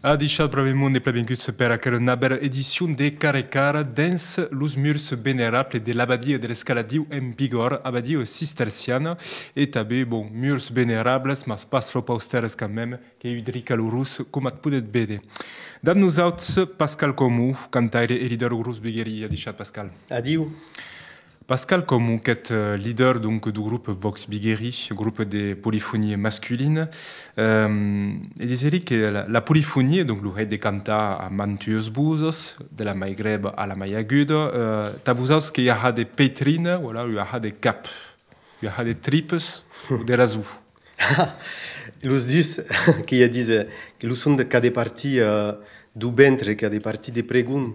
A deixat bravement de plebencuts per aquera nabera edition de Carecara dins los murs venerables de l'abadia de l'escaladiu en Bigorre, abadia cisterciana, et també, bon, murs venerables, mas pas trop austeres quand même, que udri calorus, com at podet vede. Dam nosaltres, Pascal Comú, cantaire e leader grus Bigueri, a deixat Pascal. Adieu. Pascal Comú, qui est leader donc, du groupe Vox Bigueri, groupe de polyphonie masculine, et disait que la polyphonie, donc le de canta à mantueus buzos, de la Maghreb à la Mayaguda, tabuzaus qu'il y a des pétrines, voilà, il y a des capes, il y a des tripes ou des razous. Los dus que disent que los sont que des parties du ventre, que des parties de pregun,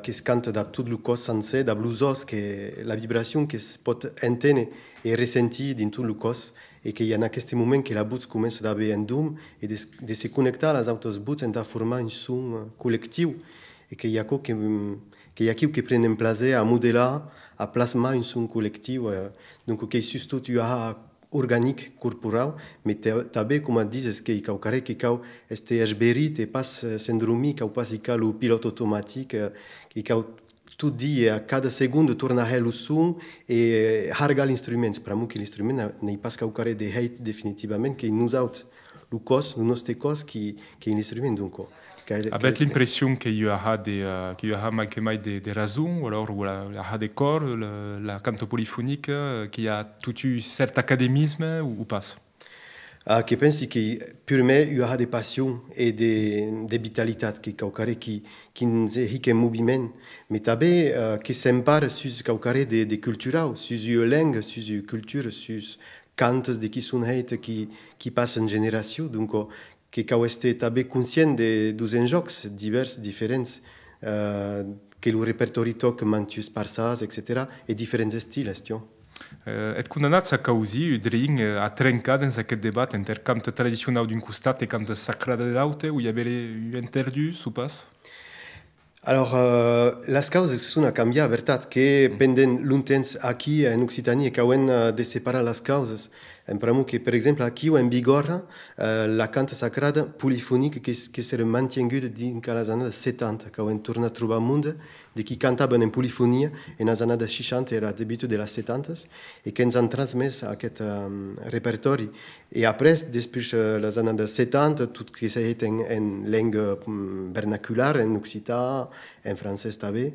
que se canta da tout le cos sencer, da blusos, que la vibration que se pot entendre et ressentir dans tout le cos, et qu'il y a en aquest moment que la bouche commence à avoir un doom, et de se connecter à les autres bouches en formant un son collectif, et qu'il y a qui prennent plaisir à modeler, à plasmer un son collectif, donc que surtout tu as organique corporal, mais també, com et dius, que cau care que cau este esberit e pas syndromi, cau pas le pilote automatique, que cau tout dit a cada segundo tornar o som e harga l'instrument. Per a que l'instrument n'est pas cau care de hate definitivament, que nous autres, le cos, le nostre cos, qui est l'instrument. Donc, Avec l'impression qu'il y aura des raisons, ou alors il y aura des corps, la canto polyphonique, qui a tout un certain académisme ou pas? Que pense que purement il y aura des passions et de vitalité qui nous est en mouvement, mais també que s'empare sur caucare de cultural, sur une langue, sur une culture, sur cantes de qui sont qui passent en génération, donc que cau este també conscient de dos enjocs divers, différents, que le répertoire toque mantus parsas, etc., et différents styles, Et condamnat a causi udring a trencar dans aquest debat entre cant tradicional d'un costat et cant sacrada de l'autre, où il y avait eu interdus ou pas? Alors, les causes sont canviées, veritat, que pendant longtemps aquí en Occitanie cauen de separar les causes. Empramo que, per exemple, aquí en Bigorre, la canta sacrada polyphonique que s'era mantinguda dins les années 70, cauen tornat a trobar un monde de qui cantaven en polifonia en les années 60 era debut de les 70 et que ens han transmès aquest repertori. Et après, després les années 70, tot que s'ha fet en langue vernacular, en occità, en francès també,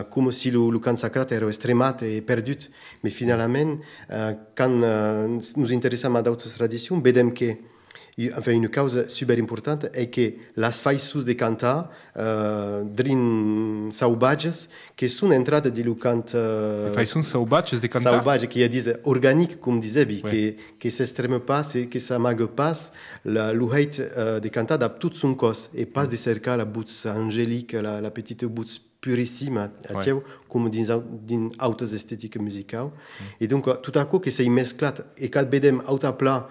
com si le cant sacrat era extremat e perdut. Mais finalement, quand nous intéressons à d'autres traditions, vedem que enfin, une cause super importante est que les faixos de cantar drin sauvages que sont entrades de le cant faixos sauvages de cantar sauvage qui disent organique comme disait que s'extrême pas que s'amague pas l'oreille de cantar dans tout son corps et pas de cercar la bouche angélique la petite bouche purissime comme dans autres esthétiques musicales et donc tout à coup que c'est mesclat et quand vedem autre plat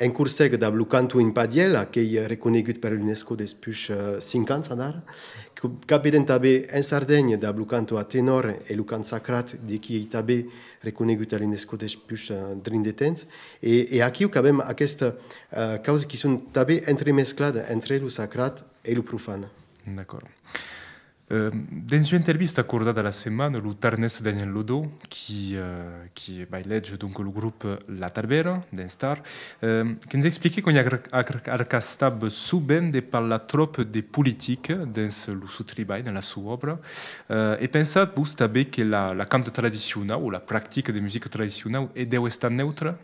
en curseg da blu canto in Padiella, che è riconosciuto per l'UNESCO depuis 50 anni, capiten també en Sardegna da blu canto a tenor e lu cant sacrat di qui è també riconosciuto all'UNESCO depuis 30 temps. E aquí abbiamo queste cause che sono també entremesclate entre lo sacrat e lo profano. D'accord. Dans une interview accordée à la semaine, le Tarnes Daniel Lodo, qui est donc le groupe La Tarbera, d'un star, qui nous a expliqué qu'on a arcastab souvent de parler trop de politique dans le seu travail, dans la sua obra, et pensat vous també que la cante traditionnelle ou la pratique de musique traditionnelle est deu estar neutre?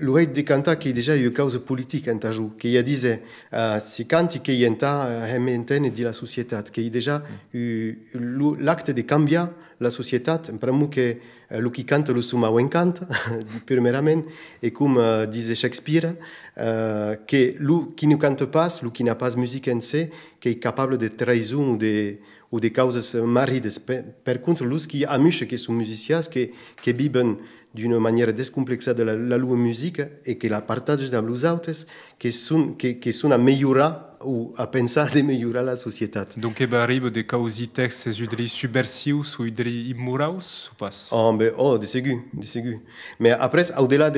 L'oreille de cantar qui déjà une cause politique en tajou, qui a dit si canti qui enta rementene de la société, qui a déjà l'acte de cambiar la société, per que le qui cante le suma ou cante, primerament, et comme disait Shakespeare, que le qui ne cante pas, le qui n'a pas musique en sé, qui est capable de trahison ou de causes marides. Per contre, los qui amusent, qui sont musiciens, qui vivent d'une manière descomplexée de la musique et que la partagent dans les autres, qui sont améliorés ou a pensar de melhorar la societat. Donc, e arriba de causi textes udri subversius ou udri immorals ou pas? De segur, de segur. Mais après, au-delà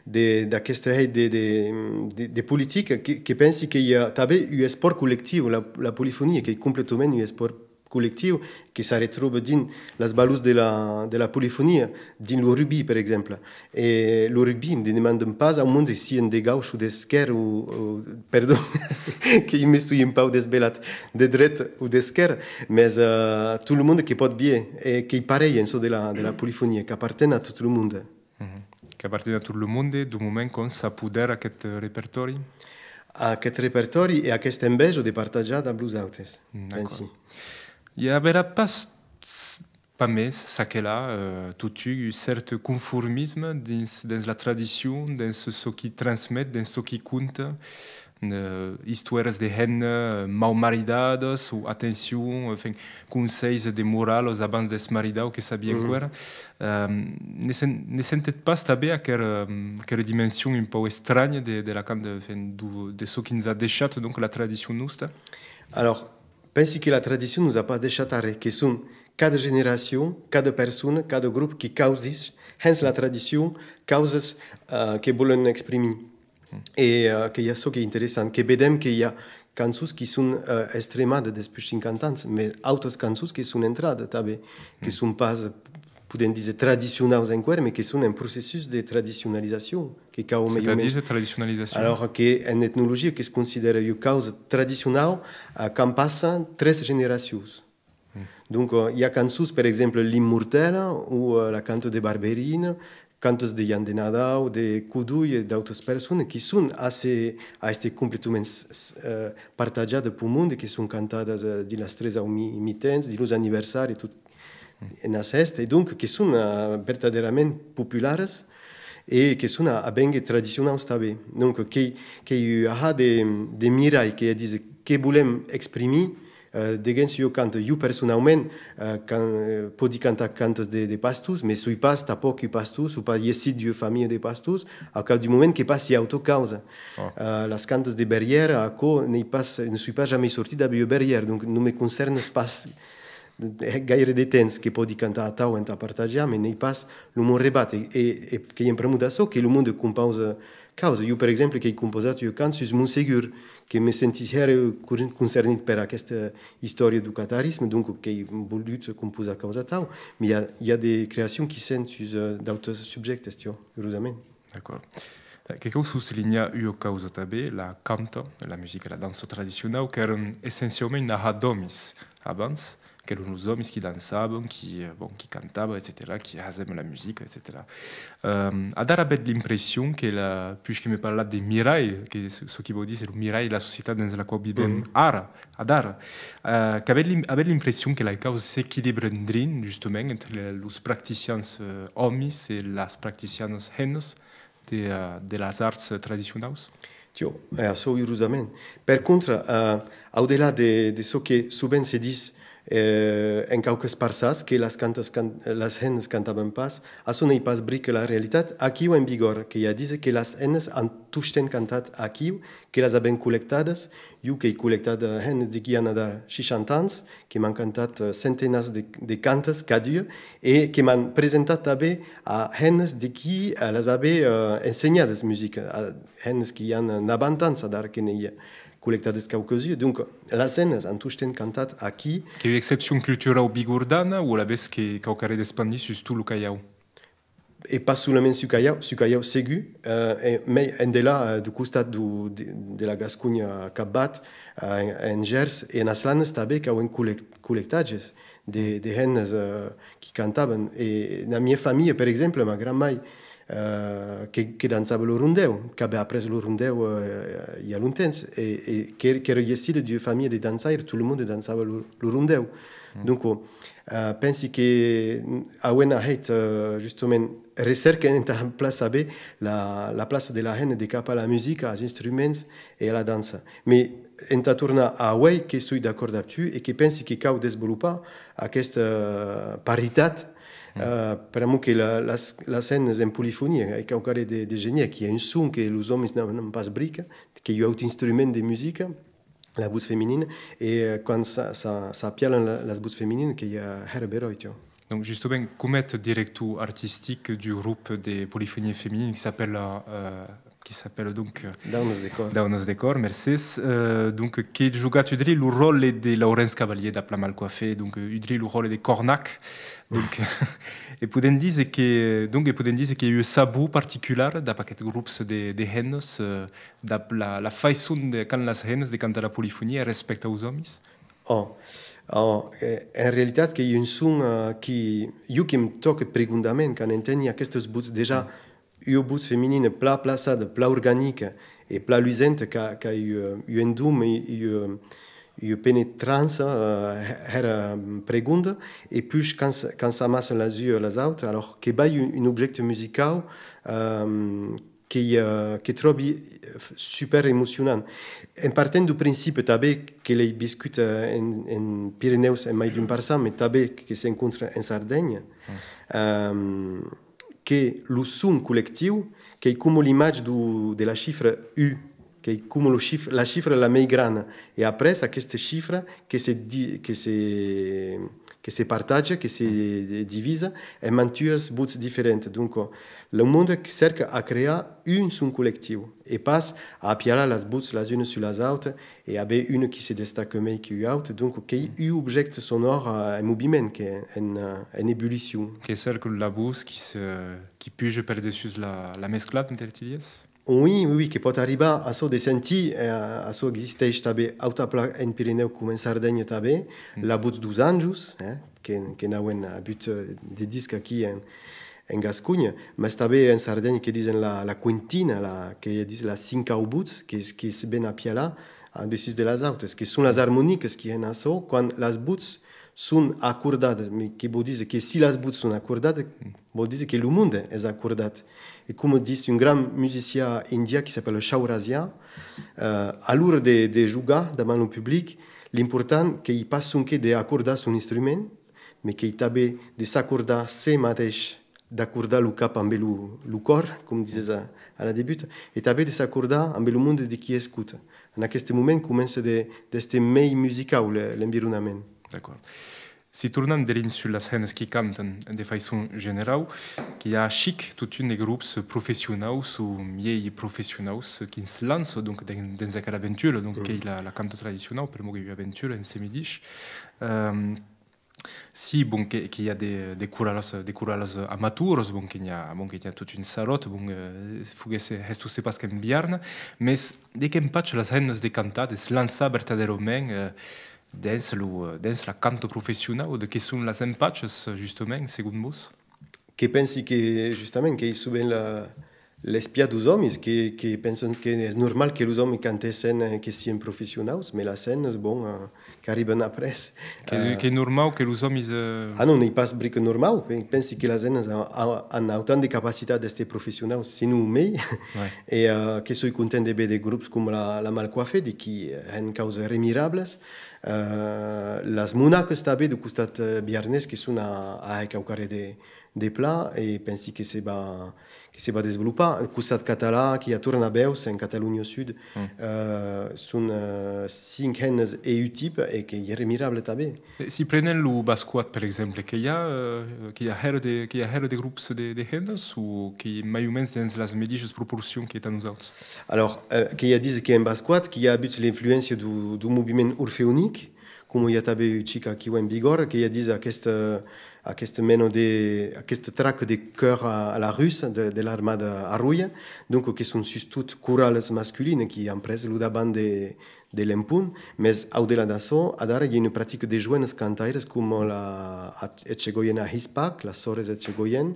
d'aquesta de politique, que pensi que hi ha també un esport col·lectiu, la polifonia, que és completament un esport col·lectiu, que se retroba dins les valors de la polifonia, dins el rugby, per exemple. E el rugby ne demanda pas a un monde si de gauche ou d'esquerra, perdó, que jo m'estic un pau desvelat, de dret ou d'esquerra, mais tot el monde que pot bien, et que est pareil en so de la polifonia, que appartient a tot el monde. Que appartient a tot el monde, d'un moment qu'on s'apodera aquest repertori? Aquest repertori e aquesta enveja de partajar amb els altres, pensi. Il y avait pas més ça que là, tout un certain conformisme dans la tradition, dans ce qui transmet, dans ce qui compte, histoires de hen mal maridadas ou attention, enfin, conseils de morals abans d'esmaridar ou que sabia encore. Ne sentit pas també aquella dimension un peu estranya de la camp de ce qui nous a deixat donc la tradition nostra? Alors, pensi que la tradició nous a pas deixat res, que són cada generació, cada persona, cada grup que causis, hens la tradició, causes que volen exprimir. I que hi ha això que és interessant, que vedem que hi ha cançons que són extremades després de 50 anys, però altres cançons que són entrades també, que són pas, podem dir, tradicionals encara, però que són en processos de tradicionalització. C'est-à-dire tradicionalisation? Alors que en etnologia que es considera una causa tradicional quan passen 3 generacions. Donc hi ha cançons, per exemple, l'Immortela o la canto de Barberina, cantos de Jan de Nadal, de Cuduy e d'altres persones que són a este completament partajades pel món, que són cantades de les 3 mitjans, de los aniversaris, tot en aquesta, i donc que són verdaderament populares e que són ben tradicionals també. Donc que hi ha de mirar que dice que volem exprimir. Diguem, si jo canto, jo personalment pot cantar cantos de pastors, però sui pas tampoc pastors, ou pas iesit d'una família de pastors, al cap du moment que passi autocausa. Les cantos de Berrière, ne suis pas jamais sorti d'haver Berrière, donc no me concerna pas gaire de temps que pot cantar a tau en ta partajar, però ne pas el món rebat. E que hi hem premut això, que el món composa causa. Jo, per exemple, que he composat un cant sus Montsegur, que me sentis concernit per aquesta història du catarisme, donc que he volut composar causa tau, però hi ha de creacions que sent sus d'autres subjectes, curiosament. D'accord. Que cal soulignar una causa també, la canta, la música, la dansa tradicional, que eren essencialment narradomis abans, que eren os homens que dançavam, que cantavam, etc., que faziam la música, etc. A dar l'impression que, puisque me parla de mirai, que ce qui veut dire c'est le mirai de la société dans laquelle vivem ara, a dar, que avait l'impression que la cause s'équilibre justement entre les praticians hommes et les praticianes hennes de las arts tradicionals. Tio, això curiosament. Per contra, au-delà de ce que souvent se dit en qualques parças que les hennes cantaven pas, això no hi pas brica la realitat. Aquí en vigor, que ja dice que les hennes han tots cantat aquí, que les haben col·lectades, jo que he col·lectat hennes de Guiana de 60 anys, que m'han cantat centenars de cantes cada dia, i que m'han presentat també a hennes de qui les habe ensenyades música, a hennes que hi ha 90 anys d'ara que n'hi ha col·lectades caucasies. Donc, les hennes han tots cantat aquí. Que hi ha excepció cultural bigordana o la vez que caucaré d'expandir sus tot el Callao? Et pas seulement sur Callao segur, mais en de là, du costat de la Gascunya a Cap-Bat, en Gers, et en Aslanes també, que hi ha col·lectatges de hennes que cantaven. Et la meva família, per exemple, ma gran-mare, que dansava el rondeu, que havia après el rondeu hi ha longtemps, et que era l'estil d'una família de dansaire, tot el món dansava el rondeu. Donc, pensi que avem ahit justament recerca en la plaça B, la plaça de la gent de cap a la música, als instruments i a la dansa. Mais hem de tornar a avui, que estic d'acord amb tu, i que pensi que cal desenvolupar aquesta paritat per a que les hennes en polifonia, cal de geniar, que hi ha un son que els homes no pas brica, que hi ha un instrument de música, la voix féminine, et quand ça piale la voix féminine, qu'il y a herberoitio. Donc justement, comment est le directeur artistique du groupe des polyphonies féminines qui s'appelle donc Daunos Decor, merci. Donc qui joue le rôle de Laurence Cavalier d'Apla Malcoiffé, donc le rôle de Cornac. Donc et poden dire qu'il y a eu un sabot particulier dans paquet de groupes de hennes la façon de quand les hennes de cantar la polyphonie respecte aux hommes. En réalité, il y a une son qui me toque profondément quand on a aquestes buts déjà une buts féminine pla plaçada, pla organique et pla luisante qui a eu un doom une pénétrance profond et puis quand ça masse les yeux les autres alors qu'il y a un objet musical qui trobo super émotionnant. En partant du principe que les biscuits en Pyrénées en mai d'un parcent, mais que se rencontrent en Sardaigne, que le son collectif, qui est comme l'image de la chiffre U, qui est comme la chiffre la plus grande, et après, c'est ce chiffre qui se partage, qui se divise en mantues bouts différentes. Donc, le monde cherche à créer un son collectif et passe à appuyer les bouts les unes sur les autres et avec une qui se destaque mieux que l'autre. Donc, il y a un objet sonore en mouvement, qui est en ébullition. Qui est celle que la bouse qui pige par-dessus la mesclade intertilies? Oui, qui peut arriver à ce de sentir, à ce existe autapla en Pyrénées comme en Sardaigne tabe, la bout dos anjos, que n'a un but de disque ici en Gascogne, mais tabe en Sardaigne qui disent la quintina, qui disent la cinq bouts, qui se ben à piala, dessus de les autres, qui sont les harmoniques qui en asso, quand les bouts sont accordades, mais qui veut dire que si les bouts sont accordades, veut dire que le monde est accordé. Et comme dit un grand musicien indien qui s'appelle Shaurasia, à l'heure de jouer devant le public, l'important est qu'il passe son quai d'accorder son instrument, mais qu'il tabe de s'accorder ses matèches, d'accorder le cap avec le corps, comme disait à la début, et tabe de s'accorder avec le monde de qui écoute. En ce moment, commence d'être meilleur musical l'environnement. D'accord. Si tournant derrière sur les scènes qui cantent de façon générale, qu'il y a chic toute une des groupes professionnels ou mieux professionnels qui se lancent donc dans cette aventure, donc qui est la cante traditionnelle, pour moi, une aventure en semi-dish. Si bon qu'il y a des chorales amateurs, bon qu'il y a toute une salotte, bon faut que c'est pas qu'en biarn, mais dès qu'on patch les scènes de cantar, de se lancer verdaderament dans la canto professionnelle, de qui sont les empatches justement, selon vous? Qui pense que justement que souvent l'espia dos hommes qui pensent que c'est normal que les hommes cantent scènes qui sont professionnels, mais la scène bon qui arrivent après. Qui est normal que les hommes Ah non, ils passent brique normal. Je pense que la scène a autant de capacités d'être professionnels, sinon mais et que soy content de ver des groupes comme la Malcoiffé, qui ont causes remarquables. Les monaques també de costat biarnès qui sont à caucare de plats et pense que se va développer. Costat català qui a torna veus en Catalunya Sud sont 5 hennes et un type et qui est remarquable també. Si prenez le basquat par exemple, qu'il y a des groupes de hennes ou qui mai ou menys dans les mateixes proporcions qui est à nous autres? Alors, qu'il y a dit qu'en basquat qui a but l'influence du mouvement orphéonique, comme il y a també chica qui est en vigor, qu'il y a dit aquest trac de cœur à la russe de l'armée arruïa, donc qui sont surtout chorales masculines qui ont pris le davant de l'empunt, mais au-delà d'asso, il y a une pratique de jeunes cantaires comme la Etchegoyen à Hispac, la Sores Etchegoyen,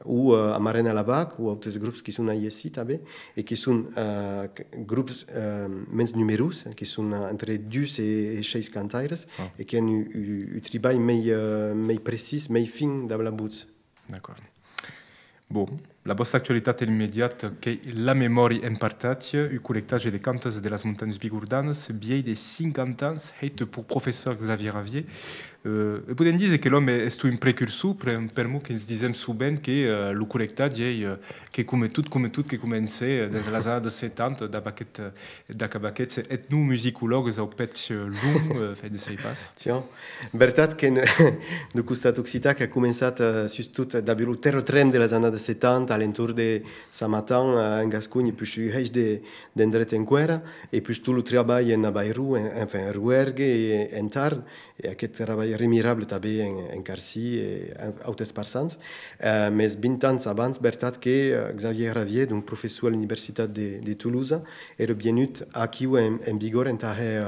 ou à Marina Labac, ou d'autres groupes qui sont ici, et qui sont groupes menys numerus, qui sont entre 2 et 6 cantaires, et qui ont un travail plus précis, plus fin dans la bouche. D'accord. Bon, la vostra actualitat immediata che la memoria in partage, il collectage des cantes de las montagnes bigordanes, biais de 50 ans, heit pour professeur Xavier Ravier. Podem dire que l'homme est un precursor per moi que ens disem souvent que le collectage est que comme tout que començait dans les années 70 d'acabaquets etnomusicologues au pet lung fait de sei pas. Tiens, veritat que no costat occità que ha començat sustot d'haver terratrem de les années 70 a l'entour de Samatan en Gascogne, puis je suis d'endret en Quera, et puis tout le travail en Bayrou, enfin Rouergue et en Tarn, et aquest treball remirable també en Carcí et a altres parsans. Mais 20 ans abans, veritat que Xavier Ravier, donc professor a l'Universitat de Toulouse, era venut aquí en vigor en tahe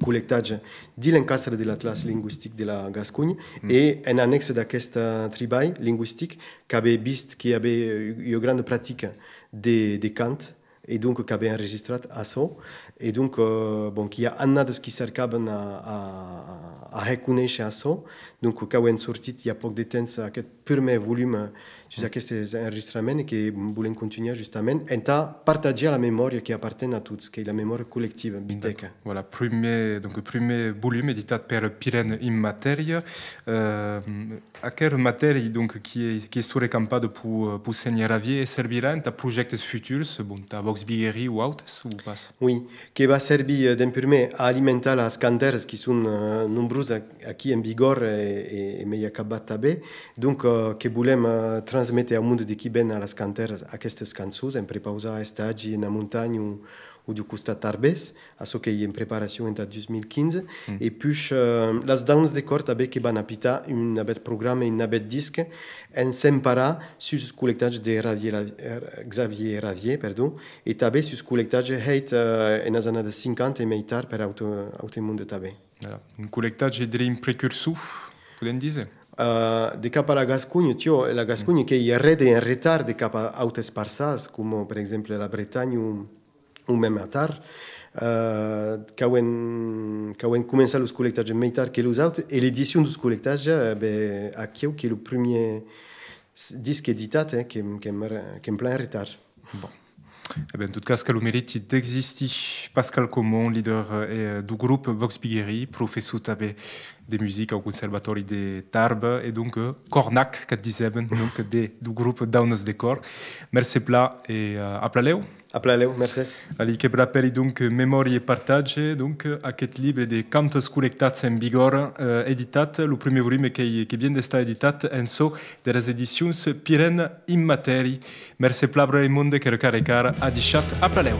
col·lectatge de l'encastre de l'Atlas lingüístic de la Gascogne et en annexe d'aquest treball lingüístic que avait vist qu'il y avait une grande pratique de cant et donc qui avait enregistré à ça. Et donc, bon, qu'il y a annades qui cercaven a reconèixer això. Donc, que heu sortit hi ha poc de temps aquest primer volum sur aquests enregistraments et que volem continuer justament en partager la mémoire qui appartient à tous, qui est la mémoire collective, Biteca. Voilà, premier volume édité par Pirène in Materia. À quelle matière donc qui est sur campade pour Seigneur Ravier et servira en projets futurs, bon, ta Vox Biguerie ou autres ou pas? Oui, qui va servir d'un primer à alimenter les canteres qui sont nombreuses aquí en vigor et meia acabat també. Donc, que volem transmettre al monde de qui ven a les canteres aquestes cançons, en prepausar estagi en la muntanya ou du costat Tarbès, això que hi ha en preparació en 2015. Et puis, les downs de cor també que van apitar un abet programa, un abet disc, en s'emparar sur le collectage de Xavier Ravier, pardon, et també sur le collectage heit en les années 50 et més tard per autre monde també. Voilà. Un collectage d'un precursor, podem dir? De cap a la Gascogne, la Gascogne que hi ha red en retard de cap a altres parsas, com per exemple la Bretagne ou même à Tard, qui ont commencé le collectage més tard que les autres, et l'édition du collectage, aquí, qui est le premier disque édité, qui est en plein retard. Bon. Eh bien, en tout cas, ce que le mérite d'exister, Pascal Comon, leader du groupe Vox Biguerie, professeur de musique au Conservatoire de Tarbes, et donc Cornac, que disait, donc du groupe Downes de Cor. Merci plat et à Plaleu. A Plaleu, merci. Ali que rappelle donc Mémoire et Partage, donc aquest livre de cantes col·lectats en vigor, editat, le premier volume qui vient d'estar editat en so de les edicions Pirène in Materi. Merci plat, Raimon, que recaricar a deixat a Plaleu.